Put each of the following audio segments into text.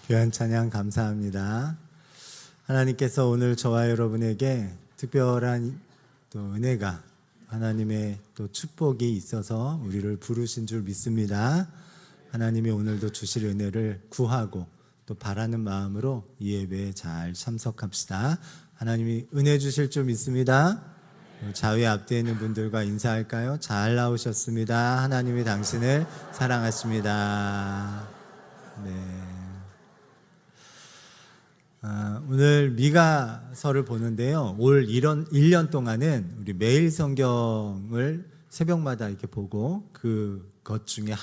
귀한 찬양 감사합니다. 하나님께서 오늘 저와 여러분에게 특별한 또 은혜가, 하나님의 또 축복이 있어서 우리를 부르신 줄 믿습니다. 하나님이 오늘도 주실 은혜를 구하고 또 바라는 마음으로 이 예배에 잘 참석합시다. 하나님이 은혜 주실 줄 믿습니다. 자외 앞에 있는 분들과 인사할까요? 잘 나오셨습니다. 하나님이 당신을 사랑하십니다. 네. 오늘 미가서를 보는데요. 올 1년 동안은 우리 매일 성경을 새벽마다 이렇게 보고 그것 중에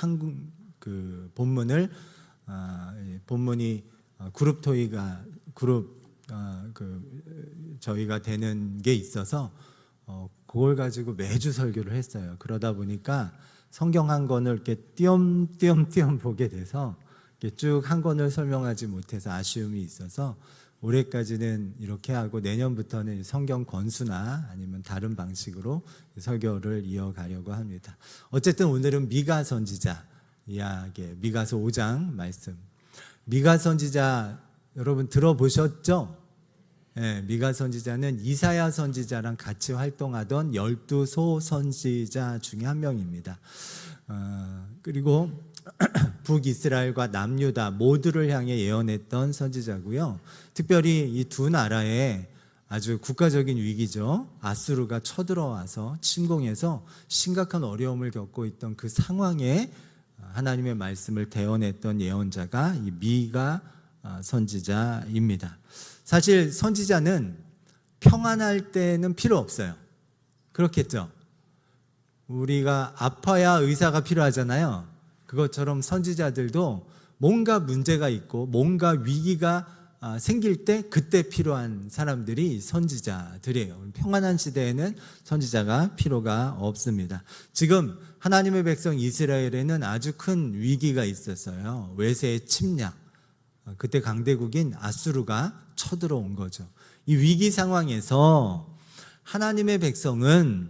그 본문을 본문이 저희가 되는 게 있어서 그걸 가지고 매주 설교를 했어요. 그러다 보니까 성경 한 권을 이렇게 띄엄띄엄 보게 돼서 쭉 한 권을 설명하지 못해서 아쉬움이 있어서 올해까지는 이렇게 하고 내년부터는 성경 권수나 아니면 다른 방식으로 설교를 이어가려고 합니다. 어쨌든 오늘은 미가 선지자 이야기, 미가서 5장 말씀. 미가 선지자 여러분 들어보셨죠? 네, 미가 선지자는 이사야 선지자랑 같이 활동하던 12소 선지자 중에 한 명입니다. 그리고 북이스라엘과 남유다 모두를 향해 예언했던 선지자고요. 특별히 이 두 나라에 아주 국가적인 위기죠. 아수르가 쳐들어와서 침공해서 심각한 어려움을 겪고 있던 그 상황에 하나님의 말씀을 대언했던 예언자가 이 미가 선지자입니다. 사실 선지자는 평안할 때는 필요 없어요. 그렇겠죠? 우리가 아파야 의사가 필요하잖아요. 그것처럼 선지자들도 뭔가 문제가 있고 뭔가 위기가 생길 때 그때 필요한 사람들이 선지자들이에요. 평안한 시대에는 선지자가 필요가 없습니다. 지금 하나님의 백성 이스라엘에는 아주 큰 위기가 있었어요. 외세의 침략. 그때 강대국인 아수르가 쳐들어온 거죠. 이 위기 상황에서 하나님의 백성은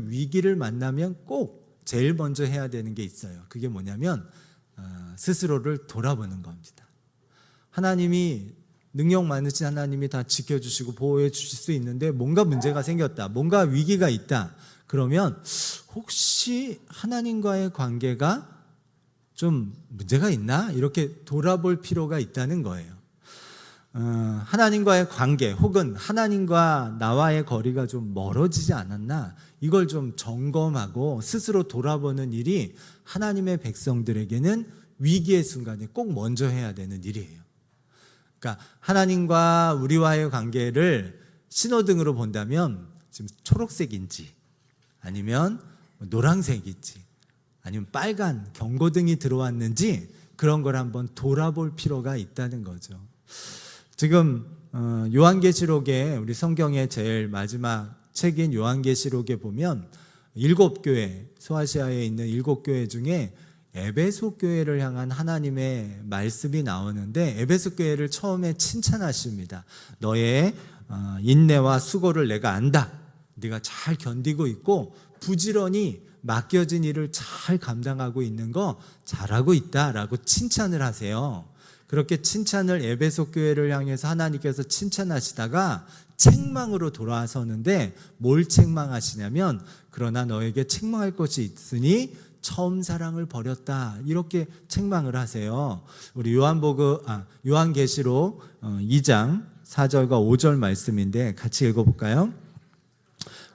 위기를 만나면 꼭 제일 먼저 해야 되는 게 있어요. 그게 뭐냐면 스스로를 돌아보는 겁니다. 하나님이 능력 많으신 하나님이 다 지켜주시고 보호해 주실 수 있는데 뭔가 문제가 생겼다, 뭔가 위기가 있다. 그러면 혹시 하나님과의 관계가 좀 문제가 있나? 이렇게 돌아볼 필요가 있다는 거예요. 하나님과의 관계 혹은 하나님과 나와의 거리가 좀 멀어지지 않았나? 이걸 좀 점검하고 스스로 돌아보는 일이 하나님의 백성들에게는 위기의 순간에 꼭 먼저 해야 되는 일이에요. 그러니까 하나님과 우리와의 관계를 신호등으로 본다면 지금 초록색인지 아니면 노란색인지 아니면 빨간 경고등이 들어왔는지 그런 걸 한번 돌아볼 필요가 있다는 거죠. 지금 요한계시록에 우리 성경의 제일 마지막 책인 요한계시록에 보면 7교회, 소아시아에 있는 7교회 중에 에베소 교회를 향한 하나님의 말씀이 나오는데 에베소 교회를 처음에 칭찬하십니다. 너의 인내와 수고를 내가 안다. 네가 잘 견디고 있고 부지런히 맡겨진 일을 잘 감당하고 있는 거 잘하고 있다라고 칭찬을 하세요. 그렇게 칭찬을 에베소 교회를 향해서 하나님께서 칭찬하시다가 책망으로 돌아서는데 뭘 책망하시냐면 그러나 너에게 책망할 것이 있으니 처음 사랑을 버렸다 이렇게 책망을 하세요. 우리 요한계시록 2장 4절과 5절 말씀인데 같이 읽어볼까요?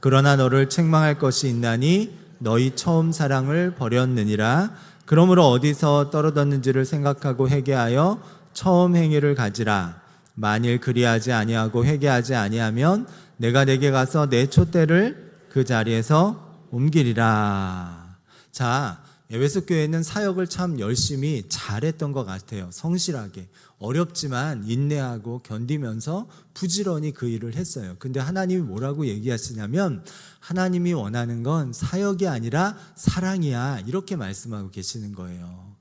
그러나 너를 책망할 것이 있나니 너희 처음 사랑을 버렸느니라. 그러므로 어디서 떨어졌는지를 생각하고 회개하여 처음 행위를 가지라. 만일 그리하지 아니하고 회개하지 아니하면 내가 내게 가서 내 촛대를 그 자리에서 옮기리라. 자, 에베소 교회는 사역을 참 열심히 잘했던 것 같아요. 성실하게. 어렵지만 인내하고 견디면서 부지런히 그 일을 했어요. 근데 하나님이 뭐라고 얘기하시냐면 하나님이 원하는 건 사역이 아니라 사랑이야. 이렇게 말씀하고 계시는 거예요.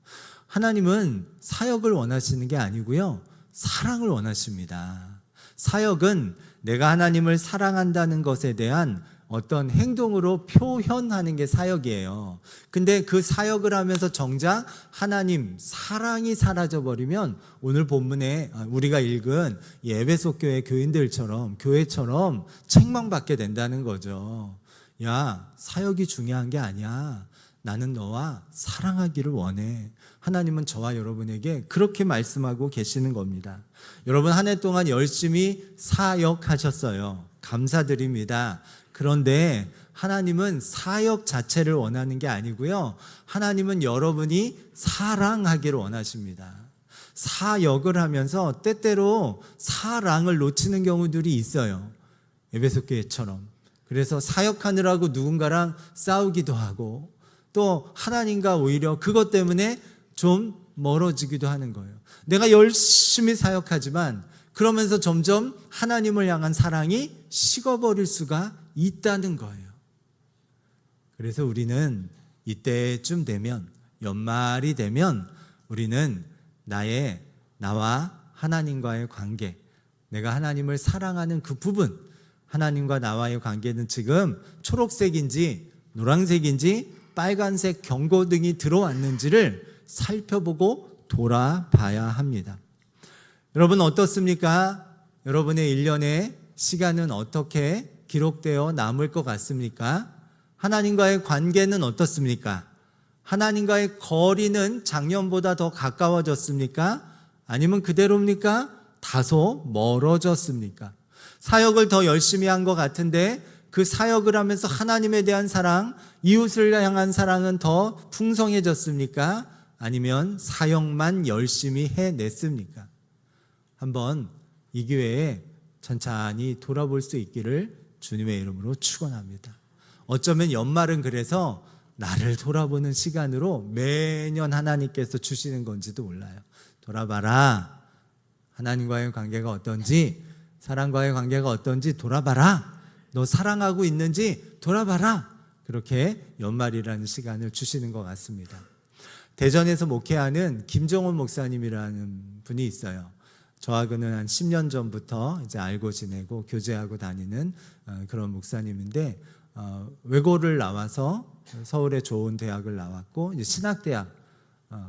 하나님은 사역을 원하시는 게 아니고요. 사랑을 원하십니다. 사역은 내가 하나님을 사랑한다는 것에 대한 어떤 행동으로 표현하는 게 사역이에요. 근데 그 사역을 하면서 정작 하나님 사랑이 사라져 버리면 오늘 본문에 우리가 읽은 이 에베소 교회 교인들처럼 교회처럼 책망받게 된다는 거죠. 야, 사역이 중요한 게 아니야. 나는 너와 사랑하기를 원해. 하나님은 저와 여러분에게 그렇게 말씀하고 계시는 겁니다. 여러분 한 해 동안 열심히 사역하셨어요. 감사드립니다. 그런데 하나님은 사역 자체를 원하는 게 아니고요. 하나님은 여러분이 사랑하기를 원하십니다. 사역을 하면서 때때로 사랑을 놓치는 경우들이 있어요. 에베소 교회처럼. 그래서 사역하느라고 누군가랑 싸우기도 하고 또 하나님과 오히려 그것 때문에 좀 멀어지기도 하는 거예요. 내가 열심히 사역하지만 그러면서 점점 하나님을 향한 사랑이 식어버릴 수가 있다는 거예요. 그래서 우리는 이때쯤 되면 연말이 되면 우리는 나와 하나님과의 관계, 내가 하나님을 사랑하는 그 부분, 하나님과 나와의 관계는 지금 초록색인지 노란색인지 빨간색 경고등이 들어왔는지를 살펴보고 돌아봐야 합니다. 여러분 어떻습니까? 여러분의 1년의 시간은 어떻게 기록되어 남을 것 같습니까? 하나님과의 관계는 어떻습니까? 하나님과의 거리는 작년보다 더 가까워졌습니까? 아니면 그대로입니까? 다소 멀어졌습니까? 사역을 더 열심히 한 것 같은데 그 사역을 하면서 하나님에 대한 사랑, 이웃을 향한 사랑은 더 풍성해졌습니까? 아니면 사역만 열심히 해냈습니까? 한번 이 교회에 천천히 돌아볼 수 있기를 주님의 이름으로 축원합니다. 어쩌면 연말은 그래서 나를 돌아보는 시간으로 매년 하나님께서 주시는 건지도 몰라요. 돌아봐라. 하나님과의 관계가 어떤지, 사랑과의 관계가 어떤지 돌아봐라. 너 사랑하고 있는지 돌아봐라. 그렇게 연말이라는 시간을 주시는 것 같습니다. 대전에서 목회하는 김정훈 목사님이라는 분이 있어요. 저하고는 한 10년 전부터 이제 알고 지내고 교제하고 다니는 그런 목사님인데 외고를 나와서 서울의 좋은 대학을 나왔고 이제 신학대학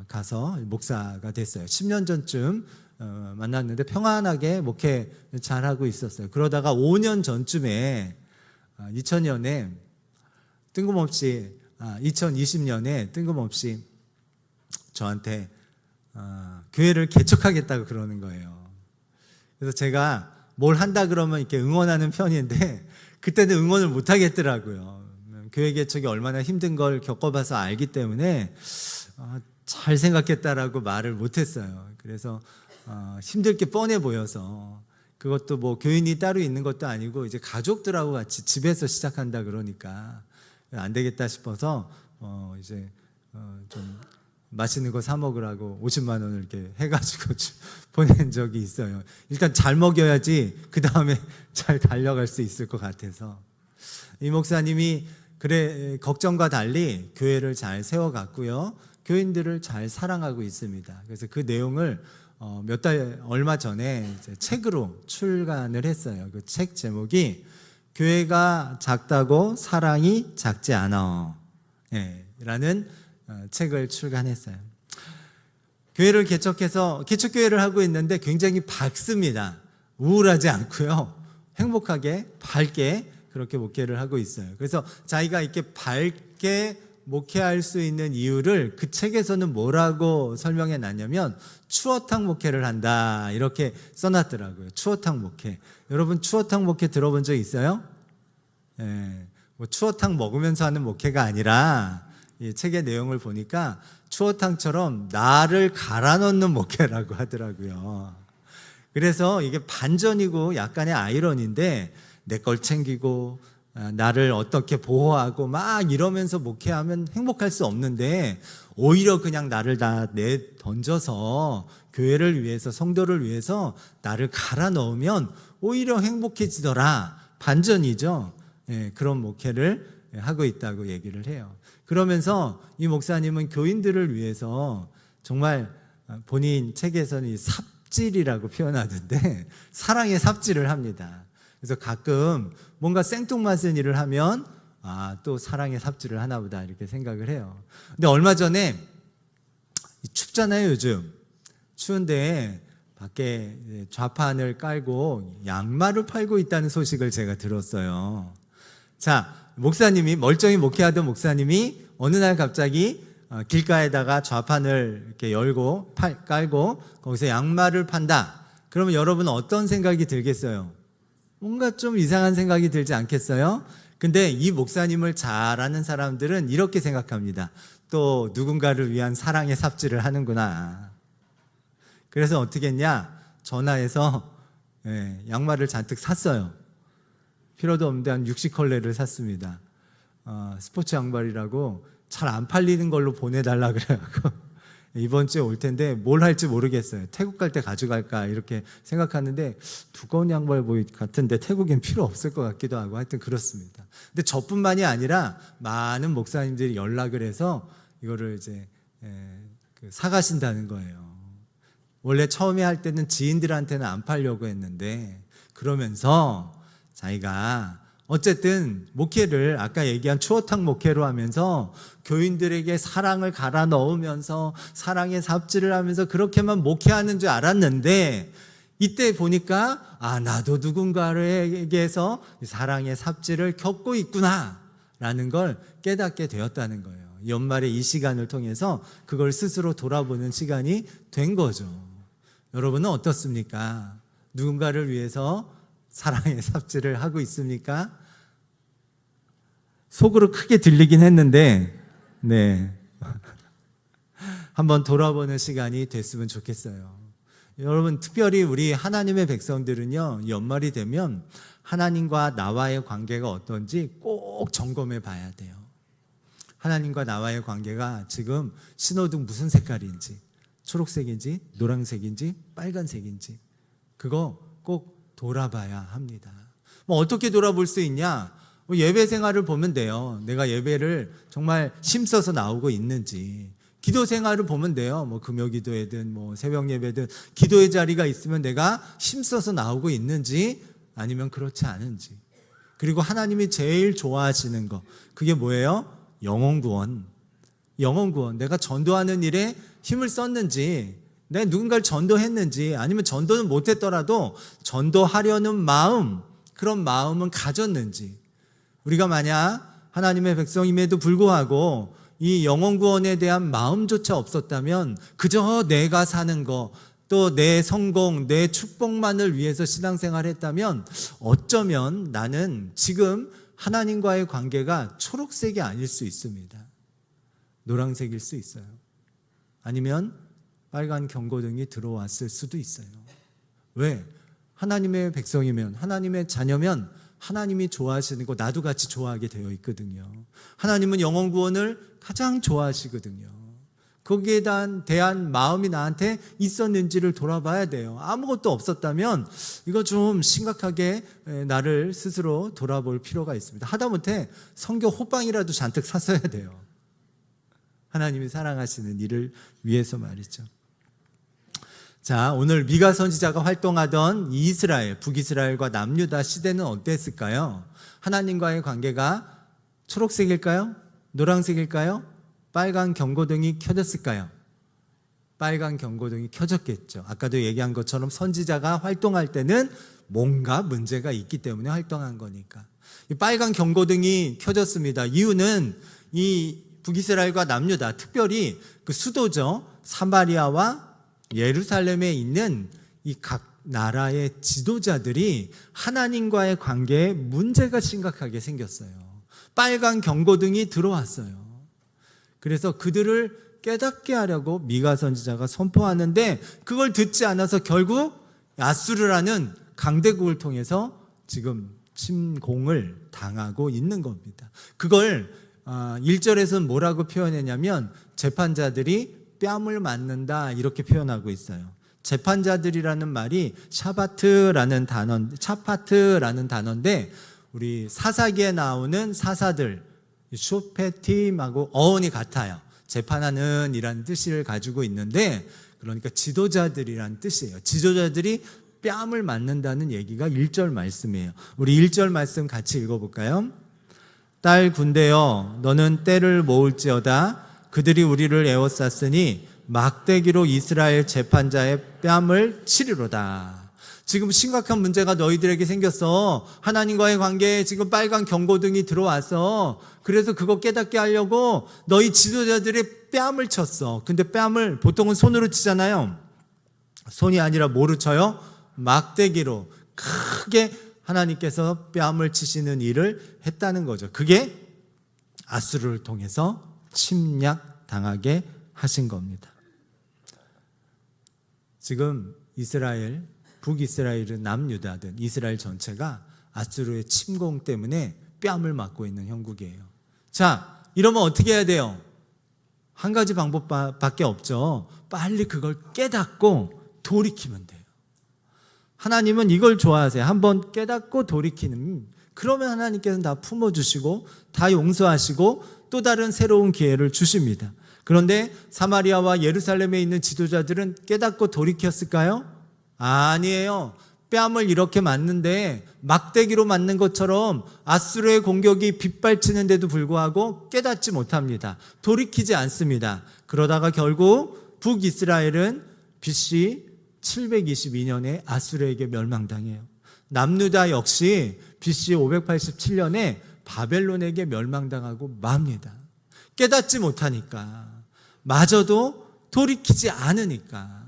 가서 목사가 됐어요. 10년 전쯤 만났는데 평안하게 목회 잘하고 있었어요. 그러다가 5년 전쯤에 2020년에 뜬금없이 저한테 교회를 개척하겠다고 그러는 거예요. 그래서 제가 뭘 한다 그러면 이렇게 응원하는 편인데 그때는 응원을 못 하겠더라고요. 교회 개척이 얼마나 힘든 걸 겪어봐서 알기 때문에 잘 생각했다라고 말을 못 했어요. 그래서 힘들 게 뻔해 보여서 그것도 뭐 교인이 따로 있는 것도 아니고 이제 가족들하고 같이 집에서 시작한다 그러니까 안 되겠다 싶어서 이제 좀 맛있는 거 사 먹으라고 50만 원을 이렇게 해가지고 보낸 적이 있어요. 일단 잘 먹여야지 그 다음에 잘 달려갈 수 있을 것 같아서 이 목사님이 걱정과 달리 교회를 잘 세워갔고요. 교인들을 잘 사랑하고 있습니다. 그래서 그 내용을 얼마 전에 이제 책으로 출간을 했어요. 그 책 제목이 교회가 작다고 사랑이 작지 않아 라는 책을 출간했어요. 교회를 개척해서 개척교회를 하고 있는데 굉장히 밝습니다. 우울하지 않고요. 행복하게 밝게 그렇게 목회를 하고 있어요. 그래서 자기가 이렇게 밝게 목회할 수 있는 이유를 그 책에서는 뭐라고 설명해 놨냐면 추어탕 목회를 한다 이렇게 써놨더라고요. 추어탕 목회. 여러분 추어탕 목회 들어본 적 있어요? 뭐 추어탕 먹으면서 하는 목회가 아니라 이 책의 내용을 보니까 추어탕처럼 나를 갈아 넣는 목회라고 하더라고요. 그래서 이게 반전이고 약간의 아이러니인데 내 걸 챙기고 나를 어떻게 보호하고 막 이러면서 목회하면 행복할 수 없는데 오히려 그냥 나를 다 던져서 교회를 위해서 성도를 위해서 나를 갈아 넣으면 오히려 행복해지더라. 반전이죠. 그런 목회를 하고 있다고 얘기를 해요. 그러면서 이 목사님은 교인들을 위해서 정말 본인 책에서는 이 삽질이라고 표현하던데 사랑의 삽질을 합니다. 그래서 가끔 뭔가 생뚱맞은 일을 하면 또 사랑의 삽질을 하나 보다 이렇게 생각을 해요. 근데 얼마 전에 춥잖아요, 요즘. 추운데 밖에 좌판을 깔고 양말을 팔고 있다는 소식을 제가 들었어요. 자, 목사님이 멀쩡히 목회하던 목사님이 어느 날 갑자기 길가에다가 좌판을 이렇게 열고 깔고 거기서 양말을 판다. 그러면 여러분은 어떤 생각이 들겠어요? 뭔가 좀 이상한 생각이 들지 않겠어요? 근데 이 목사님을 잘 아는 사람들은 이렇게 생각합니다. 또 누군가를 위한 사랑의 삽질을 하는구나. 그래서 어떻게 했냐? 전화해서 양말을 잔뜩 샀어요. 필요도 없는데 한 60컬레를 샀습니다. 스포츠 양말이라고 잘 안 팔리는 걸로 보내달라 그래갖고 이번 주에 올 텐데 뭘 할지 모르겠어요. 태국 갈 때 가져갈까 이렇게 생각하는데 두꺼운 양말 같은데 태국엔 필요 없을 것 같기도 하고 하여튼 그렇습니다. 근데 저뿐만이 아니라 많은 목사님들이 연락을 해서 이거를 이제 사가신다는 거예요. 원래 처음에 할 때는 지인들한테는 안 팔려고 했는데 그러면서 자기가 어쨌든 목회를 아까 얘기한 추어탕 목회로 하면서 교인들에게 사랑을 갈아 넣으면서 사랑의 삽질을 하면서 그렇게만 목회하는 줄 알았는데 이때 보니까 나도 누군가에게서 사랑의 삽질을 겪고 있구나 라는 걸 깨닫게 되었다는 거예요. 연말에 이 시간을 통해서 그걸 스스로 돌아보는 시간이 된 거죠. 여러분은 어떻습니까? 누군가를 위해서 사랑의 삽질을 하고 있습니까? 속으로 크게 들리긴 했는데 한번 돌아보는 시간이 됐으면 좋겠어요. 여러분, 특별히 우리 하나님의 백성들은요, 연말이 되면 하나님과 나와의 관계가 어떤지 꼭 점검해 봐야 돼요. 하나님과 나와의 관계가 지금 신호등 무슨 색깔인지, 초록색인지 노란색인지 빨간색인지 그거 꼭 돌아봐야 합니다. 어떻게 돌아볼 수 있냐? 예배 생활을 보면 돼요. 내가 예배를 정말 힘써서 나오고 있는지. 기도 생활을 보면 돼요. 금요 기도회든 새벽 예배든 기도의 자리가 있으면 내가 힘써서 나오고 있는지 아니면 그렇지 않은지. 그리고 하나님이 제일 좋아하시는 거 그게 뭐예요? 영혼 구원. 영혼 구원. 내가 전도하는 일에 힘을 썼는지, 내가 누군가를 전도했는지, 아니면 전도는 못했더라도 전도하려는 마음, 그런 마음은 가졌는지. 우리가 만약 하나님의 백성임에도 불구하고 이 영혼 구원에 대한 마음조차 없었다면 그저 내가 사는 거, 또 내 성공, 내 축복만을 위해서 신앙생활을 했다면 어쩌면 나는 지금 하나님과의 관계가 초록색이 아닐 수 있습니다. 노란색일 수 있어요. 아니면 빨간 경고등이 들어왔을 수도 있어요. 왜? 하나님의 백성이면, 하나님의 자녀면 하나님이 좋아하시는 거 나도 같이 좋아하게 되어 있거든요. 하나님은 영혼 구원을 가장 좋아하시거든요. 거기에 대한 마음이 나한테 있었는지를 돌아봐야 돼요. 아무것도 없었다면 이거 좀 심각하게 나를 스스로 돌아볼 필요가 있습니다. 하다못해 성경 호빵이라도 잔뜩 샀어야 돼요. 하나님이 사랑하시는 일을 위해서 말이죠. 자, 오늘 미가 선지자가 활동하던 이스라엘, 북이스라엘과 남유다 시대는 어땠을까요? 하나님과의 관계가 초록색일까요? 노란색일까요? 빨간 경고등이 켜졌을까요? 빨간 경고등이 켜졌겠죠. 아까도 얘기한 것처럼 선지자가 활동할 때는 뭔가 문제가 있기 때문에 활동한 거니까. 이 빨간 경고등이 켜졌습니다. 이유는 이 북이스라엘과 남유다, 특별히 그 수도죠. 사마리아와 예루살렘에 있는 이 각 나라의 지도자들이 하나님과의 관계에 문제가 심각하게 생겼어요. 빨간 경고등이 들어왔어요. 그래서 그들을 깨닫게 하려고 미가 선지자가 선포하는데 그걸 듣지 않아서 결국 아수르라는 강대국을 통해서 지금 침공을 당하고 있는 겁니다. 그걸 1절에서는 뭐라고 표현했냐면 재판자들이 뺨을 맞는다 이렇게 표현하고 있어요. 재판자들이라는 말이 차파트라는 단어인데 우리 사사기에 나오는 사사들 쇼페팀하고 어원이 같아요. 재판하는 이라는 뜻을 가지고 있는데 그러니까 지도자들이란 뜻이에요. 지도자들이 뺨을 맞는다는 얘기가 1절 말씀이에요. 우리 1절 말씀 같이 읽어볼까요? 딸 군대여 너는 때를 모을지어다 그들이 우리를 에워쌌으니 막대기로 이스라엘 재판자의 뺨을 치리로다. 지금 심각한 문제가 너희들에게 생겼어. 하나님과의 관계에 지금 빨간 경고등이 들어왔어. 그래서 그거 깨닫게 하려고 너희 지도자들의 뺨을 쳤어. 근데 뺨을 보통은 손으로 치잖아요. 손이 아니라 뭐로 쳐요? 막대기로 크게 하나님께서 뺨을 치시는 일을 했다는 거죠. 그게 아수르를 통해서 침략당하게 하신 겁니다. 지금 이스라엘, 북이스라엘은 남유다든 이스라엘 전체가 아수르의 침공 때문에 뺨을 맞고 있는 형국이에요. 자, 이러면 어떻게 해야 돼요? 한 가지 방법밖에 없죠. 빨리 그걸 깨닫고 돌이키면 돼요. 하나님은 이걸 좋아하세요. 한번 깨닫고 돌이키는, 그러면 하나님께서는 다 품어주시고 다 용서하시고 또 다른 새로운 기회를 주십니다. 그런데 사마리아와 예루살렘에 있는 지도자들은 깨닫고 돌이켰을까요? 아니에요. 뺨을 이렇게 맞는데 막대기로 맞는 것처럼 아수르의 공격이 빗발치는데도 불구하고 깨닫지 못합니다. 돌이키지 않습니다. 그러다가 결국 북이스라엘은 BC 722년에 아수르에게 멸망당해요. 남유다 역시 BC 587년에 바벨론에게 멸망당하고 맙니다. 깨닫지 못하니까, 마저도 돌이키지 않으니까.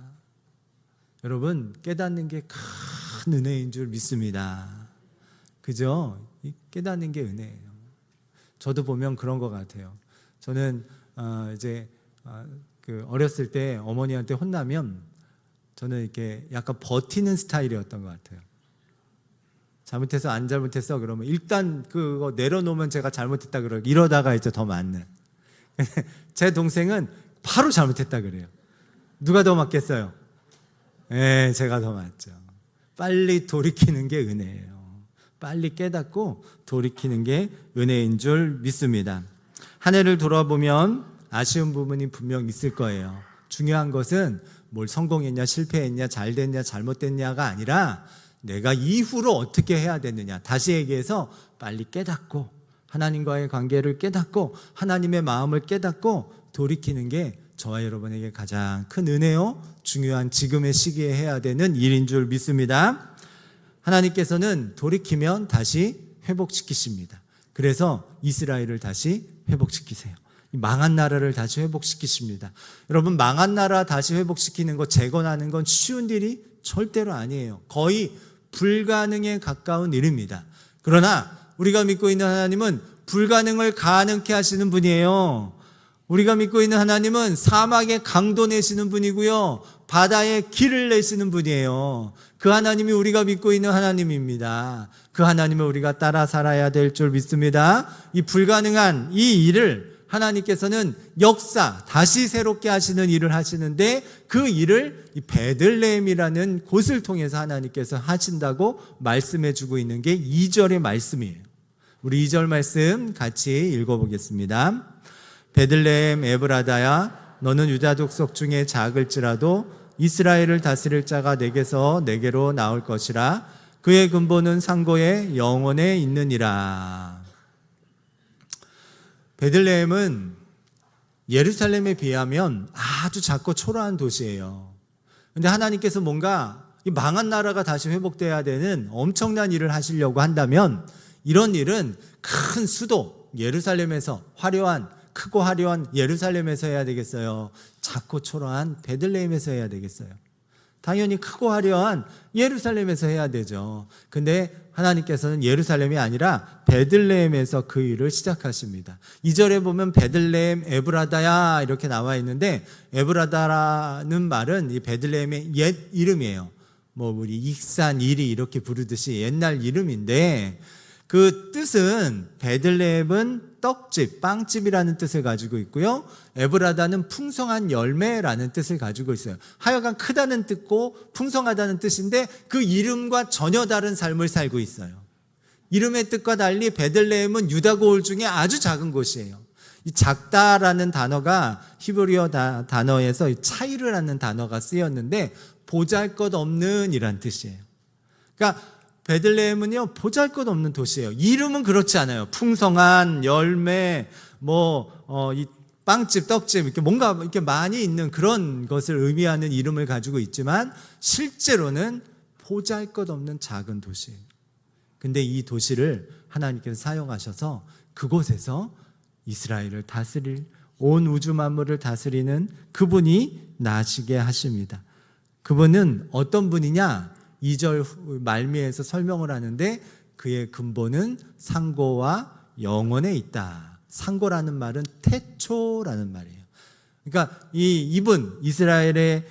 여러분, 깨닫는 게 큰 은혜인 줄 믿습니다. 그죠? 깨닫는 게 은혜예요. 저도 보면 그런 것 같아요. 저는 어렸을 때 어머니한테 혼나면 저는 이렇게 약간 버티는 스타일이었던 것 같아요. 잘못해서 안 잘못했어 그러면 일단 그거 내려놓으면 제가 잘못했다 그러고 이러다가 이제 더 맞는. 제 동생은 바로 잘못했다 그래요. 누가 더 맞겠어요? 네, 제가 더 맞죠. 빨리 돌이키는 게 은혜예요. 빨리 깨닫고 돌이키는 게 은혜인 줄 믿습니다. 한 해를 돌아보면 아쉬운 부분이 분명 있을 거예요. 중요한 것은 뭘 성공했냐, 실패했냐, 잘 됐냐, 잘못됐냐가 아니라 내가 이후로 어떻게 해야 되느냐. 다시 얘기해서 빨리 깨닫고 하나님과의 관계를 깨닫고 하나님의 마음을 깨닫고 돌이키는 게 저와 여러분에게 가장 큰 은혜요, 중요한 지금의 시기에 해야 되는 일인 줄 믿습니다. 하나님께서는 돌이키면 다시 회복시키십니다. 그래서 이스라엘을 다시 회복시키세요. 망한 나라를 다시 회복시키십니다. 여러분, 망한 나라 다시 회복시키는 거, 재건하는 건 쉬운 일이 절대로 아니에요. 거의 불가능에 가까운 일입니다. 그러나 우리가 믿고 있는 하나님은 불가능을 가능케 하시는 분이에요. 우리가 믿고 있는 하나님은 사막에 강도 내시는 분이고요, 바다에 길을 내시는 분이에요. 그 하나님이 우리가 믿고 있는 하나님입니다. 그 하나님을 우리가 따라 살아야 될 줄 믿습니다. 이 불가능한 이 일을 하나님께서는 역사, 다시 새롭게 하시는 일을 하시는데 그 일을 이 베들레헴이라는 곳을 통해서 하나님께서 하신다고 말씀해 주고 있는 게 2절의 말씀이에요. 우리 2절 말씀 같이 읽어보겠습니다. 베들레헴 에브라다야 너는 유다 족속 중에 작을지라도 이스라엘을 다스릴 자가 내게로 나올 것이라. 그의 근본은 상고의 영원에 있느니라. 베들레헴은 예루살렘에 비하면 아주 작고 초라한 도시예요. 그런데 하나님께서 뭔가 이 망한 나라가 다시 회복돼야 되는 엄청난 일을 하시려고 한다면 이런 일은 큰 수도 예루살렘에서, 크고 화려한 예루살렘에서 해야 되겠어요? 작고 초라한 베들레헴에서 해야 되겠어요? 당연히 크고 화려한 예루살렘에서 해야 되죠. 근데 하나님께서는 예루살렘이 아니라 베들레헴에서 그 일을 시작하십니다. 2절에 보면 베들레헴 에브라다야 이렇게 나와 있는데, 에브라다라는 말은 이 베들레헴의 옛 이름이에요. 우리 익산, 이리 이렇게 부르듯이 옛날 이름인데, 그 뜻은 베들레헴은 떡집, 빵집이라는 뜻을 가지고 있고요, 에브라다는 풍성한 열매라는 뜻을 가지고 있어요. 하여간 크다는 뜻고 풍성하다는 뜻인데 그 이름과 전혀 다른 삶을 살고 있어요. 이름의 뜻과 달리 베들레헴은 유다 고을 중에 아주 작은 곳이에요. 이 작다라는 단어가 히브리어 단어에서 차이르라는 단어가 쓰였는데 보잘것없는 이란 뜻이에요. 그러니까 베들레헴은요, 보잘것없는 도시예요. 이름은 그렇지 않아요. 풍성한 열매, 이 빵집, 떡집, 이렇게 뭔가 이렇게 많이 있는 그런 것을 의미하는 이름을 가지고 있지만 실제로는 보잘것없는 작은 도시예요. 근데 이 도시를 하나님께서 사용하셔서 그곳에서 이스라엘을 다스릴, 온 우주 만물을 다스리는 그분이 나시게 하십니다. 그분은 어떤 분이냐? 2절 말미에서 설명을 하는데 그의 근본은 상고와 영원에 있다. 상고라는 말은 태초라는 말이에요. 그러니까 이분 이스라엘을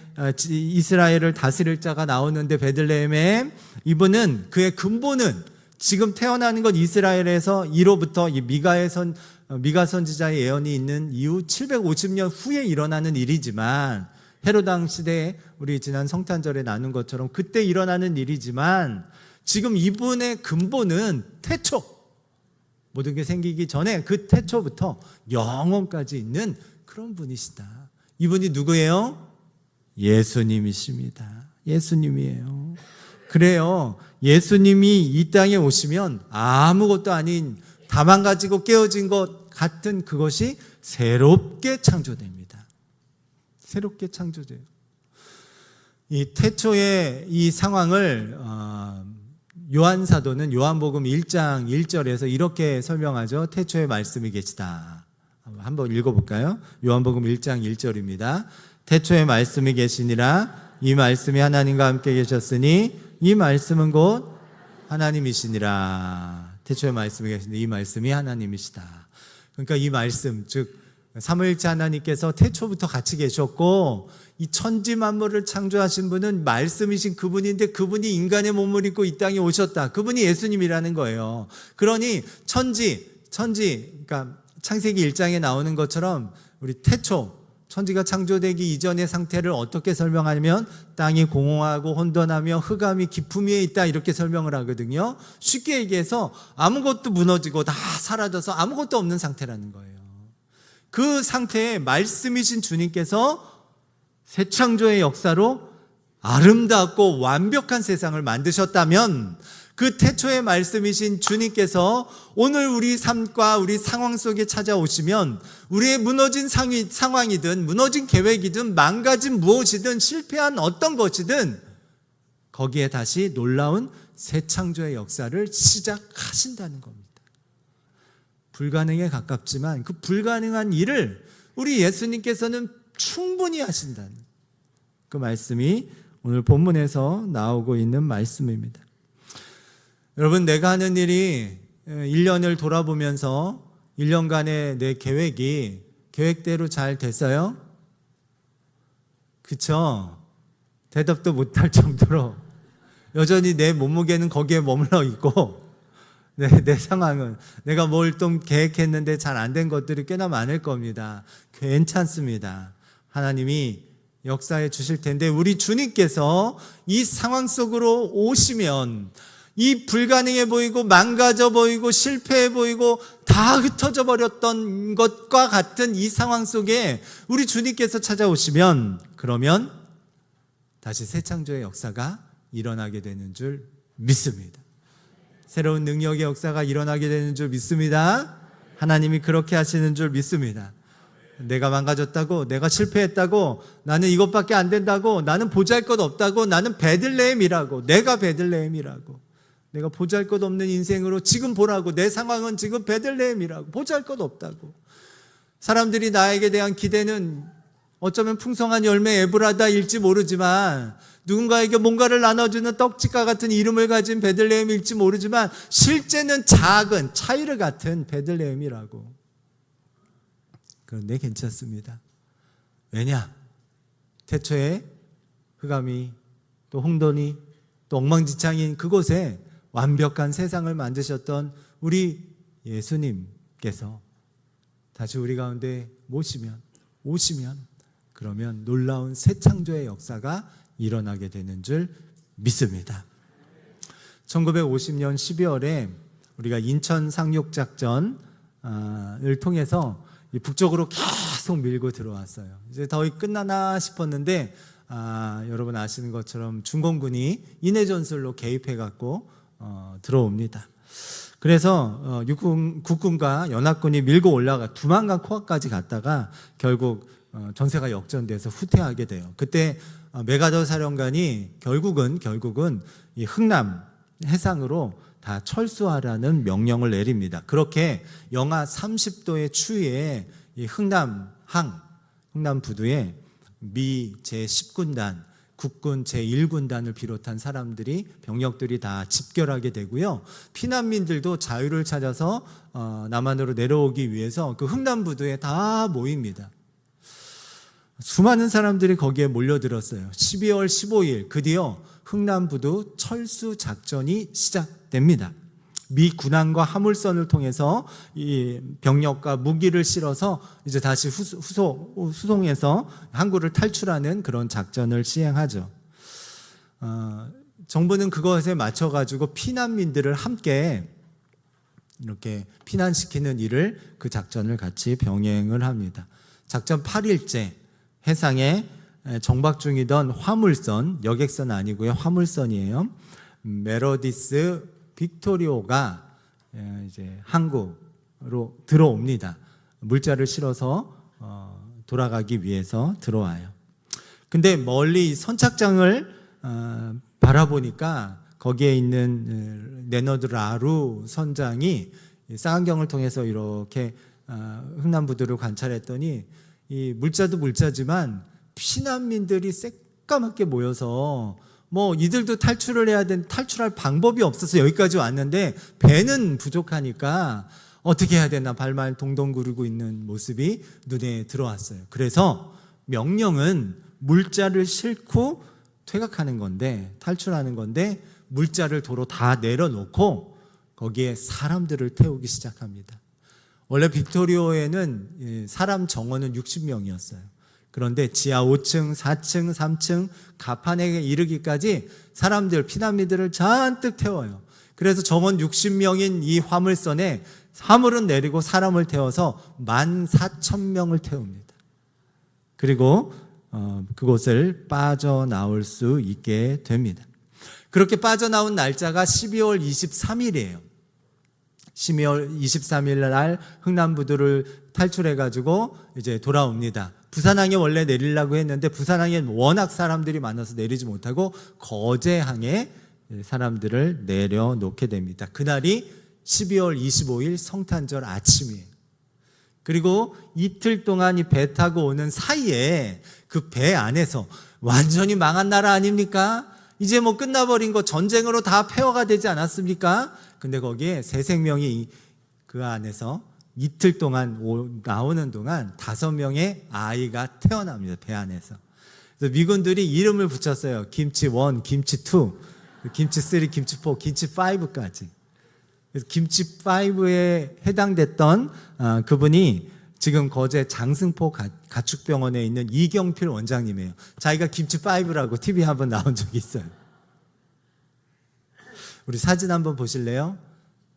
다스릴 자가 나오는데 베들레헴에 이분은 그의 근본은 지금 태어나는 건 이스라엘에서 이로부터 미가 선지자의 예언이 있는 이후 750년 후에 일어나는 일이지만 헤로당 시대에 우리 지난 성탄절에 나눈 것처럼 그때 일어나는 일이지만 지금 이분의 근본은 태초, 모든 게 생기기 전에 그 태초부터 영원까지 있는 그런 분이시다. 이분이 누구예요? 예수님이십니다. 예수님이에요. 그래요. 예수님이 이 땅에 오시면 아무것도 아닌 다만 가지고 깨어진 것 같은 그것이 새롭게 창조됩니다. 새롭게 창조돼요. 이 태초의 이 상황을 요한 사도는 요한복음 1장 1절에서 이렇게 설명하죠. 태초에 말씀이 계시다. 한번 읽어볼까요? 요한복음 1장 1절입니다. 태초에 말씀이 계시니라. 이 말씀이 하나님과 함께 계셨으니 이 말씀은 곧 하나님이시니라. 태초에 말씀이 계시니 이 말씀이 하나님이시다. 그러니까 이 말씀, 즉 삼위일체 하나님께서 태초부터 같이 계셨고 이 천지 만물을 창조하신 분은 말씀이신 그분인데 그분이 인간의 몸을 입고 이 땅에 오셨다. 그분이 예수님이라는 거예요. 그러니 그러니까 창세기 1장에 나오는 것처럼 우리 태초, 천지가 창조되기 이전의 상태를 어떻게 설명하냐면 땅이 공허하고 혼돈하며 흑암이 깊음 위에 있다 이렇게 설명을 하거든요. 쉽게 얘기해서 아무것도 무너지고 다 사라져서 아무것도 없는 상태라는 거예요. 그 상태에 말씀이신 주님께서 새 창조의 역사로 아름답고 완벽한 세상을 만드셨다면 그 태초의 말씀이신 주님께서 오늘 우리 삶과 우리 상황 속에 찾아오시면 우리의 무너진 상황이든 무너진 계획이든 망가진 무엇이든 실패한 어떤 것이든 거기에 다시 놀라운 새 창조의 역사를 시작하신다는 겁니다. 불가능에 가깝지만 그 불가능한 일을 우리 예수님께서는 충분히 하신다는 그 말씀이 오늘 본문에서 나오고 있는 말씀입니다. 여러분, 내가 하는 일이 1년을 돌아보면서 1년간의 내 계획대로 잘 됐어요? 그쵸? 대답도 못할 정도로 여전히 내 몸무게는 거기에 머물러 있고 내 상황은 내가 뭘 좀 계획했는데 잘 안 된 것들이 꽤나 많을 겁니다. 괜찮습니다. 하나님이 역사해 주실 텐데 우리 주님께서 이 상황 속으로 오시면 이 불가능해 보이고 망가져 보이고 실패해 보이고 다 흩어져 버렸던 것과 같은 이 상황 속에 우리 주님께서 찾아오시면 그러면 다시 새 창조의 역사가 일어나게 되는 줄 믿습니다. 새로운 능력의 역사가 일어나게 되는 줄 믿습니다. 하나님이 그렇게 하시는 줄 믿습니다. 내가 망가졌다고, 내가 실패했다고, 나는 이것밖에 안 된다고, 나는 보잘것없다고, 나는 베들레헴이라고, 내가 베들레헴이라고, 내가 보잘것없는 인생으로 지금 보라고, 내 상황은 지금 베들레헴이라고, 보잘것없다고. 사람들이 나에게 대한 기대는 어쩌면 풍성한 열매 에브라다일지 모르지만 누군가에게 뭔가를 나눠주는 떡집과 같은 이름을 가진 베들레헴일지 모르지만 실제는 작은 차이르 같은 베들레헴이라고. 그런데 괜찮습니다. 왜냐? 태초에 흑암이 또 혼돈이 또 엉망진창인 그곳에 완벽한 세상을 만드셨던 우리 예수님께서 다시 우리 가운데 오시면 그러면 놀라운 새 창조의 역사가 일어나게 되는 줄 믿습니다. 1950년 12월에 우리가 인천 상륙작전을 통해서 북쪽으로 계속 밀고 들어왔어요. 이제 거의 끝나나 싶었는데 여러분 아시는 것처럼 중공군이 인해 전술로 개입해 갖고 들어옵니다. 그래서 국군과 연합군이 밀고 올라가 두만강 코앞까지 갔다가 결국 전세가 역전돼서 후퇴하게 돼요. 그때 메가더 사령관이 결국은 이 흥남 해상으로 다 철수하라는 명령을 내립니다. 그렇게 영하 30도의 추위에 이 흥남 부두에 미 제10군단, 국군 제1군단을 비롯한 병력들이 다 집결하게 되고요. 피난민들도 자유를 찾아서 남한으로 내려오기 위해서 그 흥남 부두에 다 모입니다. 수많은 사람들이 거기에 몰려들었어요. 12월 15일 드디어 흥남부두 철수 작전이 시작됩니다. 미 군함과 화물선을 통해서 이 병력과 무기를 실어서 이제 다시 수송해서 항구를 탈출하는 그런 작전을 시행하죠. 정부는 그것에 맞춰가지고 피난민들을 함께 이렇게 피난시키는 일을 그 작전을 같이 병행을 합니다. 작전 8일째 해상에 정박 중이던 화물선, 여객선 아니고요, 화물선이에요. 메로디스 빅토리오가 이제 항구로 들어옵니다. 물자를 실어서 돌아가기 위해서 들어와요. 근데 멀리 선착장을 바라보니까 거기에 있는 네너드 라루 선장이 쌍안경을 통해서 이렇게 흥남부두를 관찰했더니 이 물자도 물자지만 피난민들이 새까맣게 모여서 뭐 이들도 탈출을 해야 되는데 탈출할 방법이 없어서 여기까지 왔는데 배는 부족하니까 어떻게 해야 되나 발만 동동 구르고 있는 모습이 눈에 들어왔어요. 그래서 명령은 물자를 싣고 퇴각하는 건데, 탈출하는 건데 물자를 도로 다 내려놓고 거기에 사람들을 태우기 시작합니다. 원래 빅토리오에는 사람 정원은 60명이었어요. 그런데 지하 5층, 4층, 3층 가판에 이르기까지 사람들, 피난민들을 잔뜩 태워요. 그래서 정원 60명인 이 화물선에 화물은 내리고 사람을 태워서 14,000명을 태웁니다. 그리고 그곳을 빠져나올 수 있게 됩니다. 그렇게 빠져나온 날짜가 12월 23일이에요. 12월 23일 날 흥남부두를 탈출해가지고 이제 돌아옵니다. 부산항에 원래 내리려고 했는데 부산항에 워낙 사람들이 많아서 내리지 못하고 거제항에 사람들을 내려놓게 됩니다. 그날이 12월 25일 성탄절 아침이에요. 그리고 이틀 동안 이 배 타고 오는 사이에 그 배 안에서 완전히 망한 나라 아닙니까? 이제 뭐 끝나버린 거 전쟁으로 다 폐허가 되지 않았습니까? 근데 거기에 새 생명이 그 안에서 이틀 동안 나오는 동안 5명의 아이가 태어납니다. 배 안에서. 그래서 미군들이 이름을 붙였어요. 김치 1, 김치 2, 김치 3, 김치 4, 김치 5까지. 그래서 김치 5에 해당됐던 그분이 지금 거제 장승포 가축병원에 있는 이경필 원장님이에요. 자기가 김치 5라고 TV 한번 나온 적이 있어요. 우리 사진 한번 보실래요?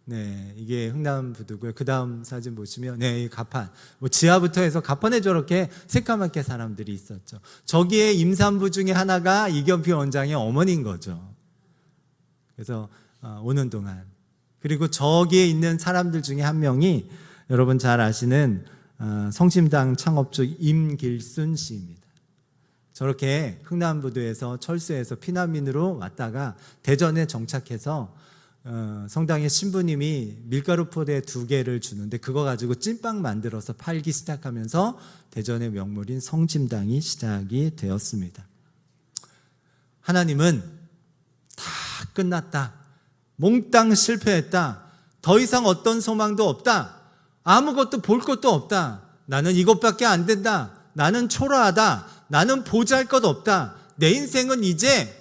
네, 이게 흥남부두고요. 그 다음 사진 보시면, 네, 이 가판. 뭐 지하부터 해서 가판에 저렇게 새까맣게 사람들이 있었죠. 저기에 임산부 중에 하나가 이경필 원장의 어머니인 거죠. 그래서 오는 동안. 그리고 저기에 있는 사람들 중에 한 명이 여러분 잘 아시는 성심당 창업주 임길순 씨입니다. 저렇게 흥남부두에서 철수해서 피난민으로 왔다가 대전에 정착해서 성당의 신부님이 밀가루 포대 2개를 주는데 그거 가지고 찐빵 만들어서 팔기 시작하면서 대전의 명물인 성심당이 시작이 되었습니다. 하나님은 다 끝났다. 몽땅 실패했다. 더 이상 어떤 소망도 없다. 아무것도 볼 것도 없다. 나는 이것밖에 안 된다. 나는 초라하다. 나는 보잘것 없다. 내 인생은 이제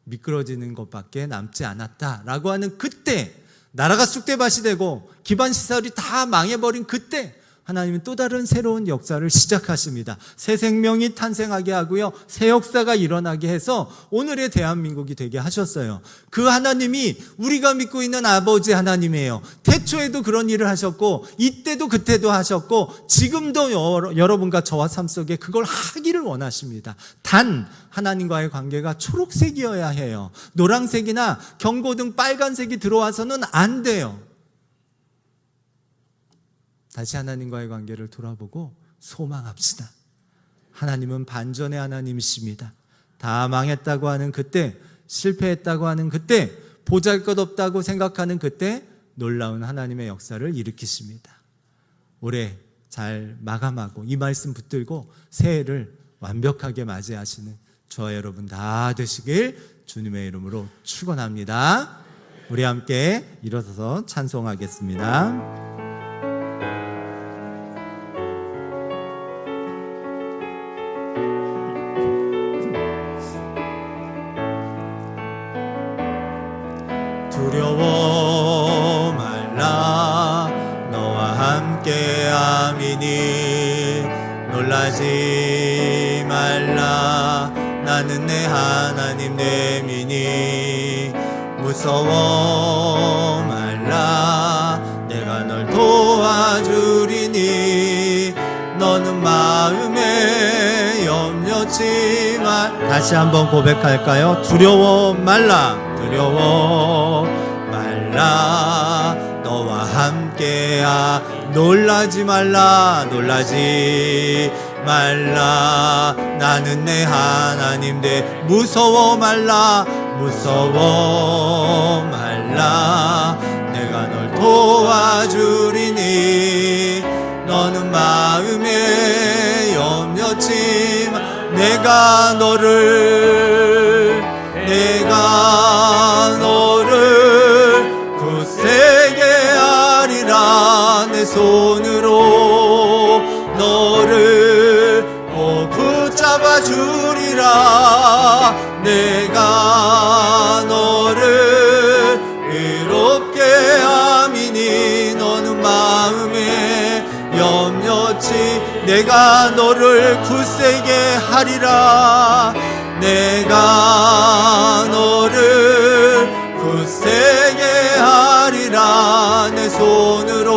미끄러지는 것밖에 남지 않았다라고 하는 그때, 나라가 쑥대밭이 되고 기반 시설이 다 망해버린 그때 하나님은 또 다른 새로운 역사를 시작하십니다. 새 생명이 탄생하게 하고요, 새 역사가 일어나게 해서 오늘의 대한민국이 되게 하셨어요. 그 하나님이 우리가 믿고 있는 아버지 하나님이에요. 태초에도 그런 일을 하셨고, 이때도 그때도 하셨고, 지금도 여러분과 저와 삶 속에 그걸 하기를 원하십니다. 단 하나님과의 관계가 초록색이어야 해요. 노란색이나 경고등 빨간색이 들어와서는 안 돼요. 다시 하나님과의 관계를 돌아보고 소망합시다. 하나님은 반전의 하나님이십니다. 다 망했다고 하는 그때, 실패했다고 하는 그때, 보잘것없다고 생각하는 그때 놀라운 하나님의 역사를 일으키십니다. 올해 잘 마감하고 이 말씀 붙들고 새해를 완벽하게 맞이하시는 저와 여러분 다 되시길 주님의 이름으로 축원합니다. 우리 함께 일어서서 찬송하겠습니다. 두려워 말라, 너와 함께 함이니. 놀라지 말라, 나는 내 하나님 내 민이. 무서워 말라, 내가 널 도와주리니. 너는 마음에 염려치 말. 다시 한번 고백할까요? 두려워 말라, 두려워 말라, 너와 함께야. 놀라지 말라, 놀라지 말라, 나는 내 하나님 돼. 무서워 말라, 무서워 말라, 내가 널 도와주리니. 너는 마음에 염려치 마. 내가 너를 굳세게 하리라. 내 손으로 너를 붙잡아 주리라. 내가 너를 의롭게 함이니. 너는 마음에 염려치. 내가 너를 굳세게 하리라. 내가 너를 굳세게 하리라. 내 손으로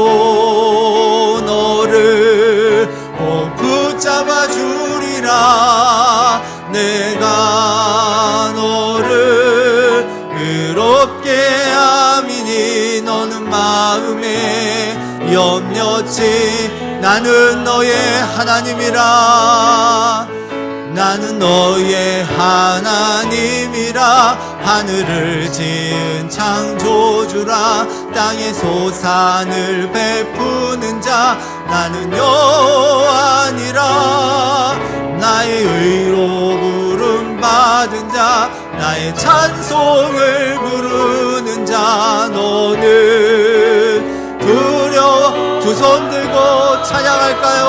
너를 붙잡아 주리라. 내가 너를 의롭게 함이니. 너는 마음에 염려치. 나는 너의 하나님이라. 나는 너의 하나님이라. 하늘을 지은 창조주라. 땅의 소산을 베푸는 자. 나는 여호와니라. 나의 의로 부름 받은 자. 나의 찬송을 부르는 자. 너는 두려워. 두 손 들고 찬양할까요?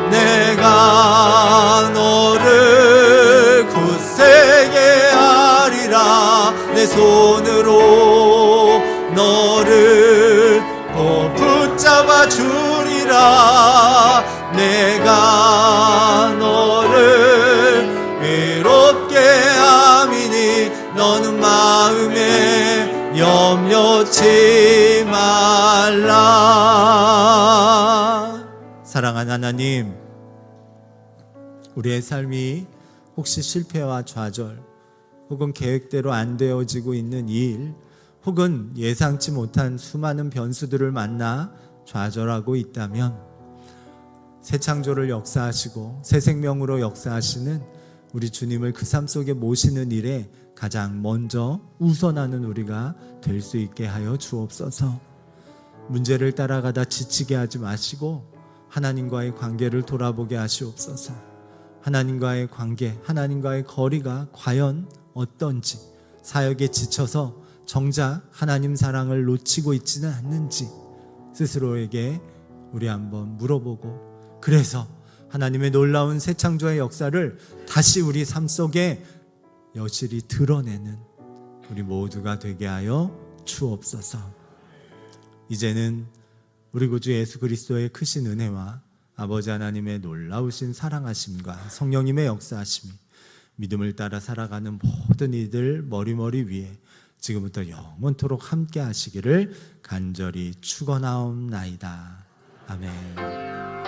내가 너를 굳세게 하리라. 내 손으로 너를 붙잡아 주리라. 내가 너를 의롭게 함이니. 너는 마음에 염려치 말라. 사랑하는 하나님, 우리의 삶이 혹시 실패와 좌절, 혹은 계획대로 안 되어지고 있는 일, 혹은 예상치 못한 수많은 변수들을 만나 좌절하고 있다면, 새 창조를 역사하시고 새 생명으로 역사하시는 우리 주님을 그 삶 속에 모시는 일에 가장 먼저 우선하는 우리가 될 수 있게 하여 주옵소서. 문제를 따라가다 지치게 하지 마시고 하나님과의 관계를 돌아보게 하시옵소서. 하나님과의 관계, 하나님과의 거리가 과연 어떤지, 사역에 지쳐서 정작 하나님 사랑을 놓치고 있지는 않는지 스스로에게 우리 한번 물어보고, 그래서 하나님의 놀라운 새 창조의 역사를 다시 우리 삶 속에 여실히 드러내는 우리 모두가 되게 하여 주옵소서. 이제는 우리 구주 예수 그리스도의 크신 은혜와 아버지 하나님의 놀라우신 사랑하심과 성령님의 역사하심이 믿음을 따라 살아가는 모든 이들 머리머리 위에 지금부터 영원토록 함께 하시기를 간절히 축원하옵나이다. 아멘.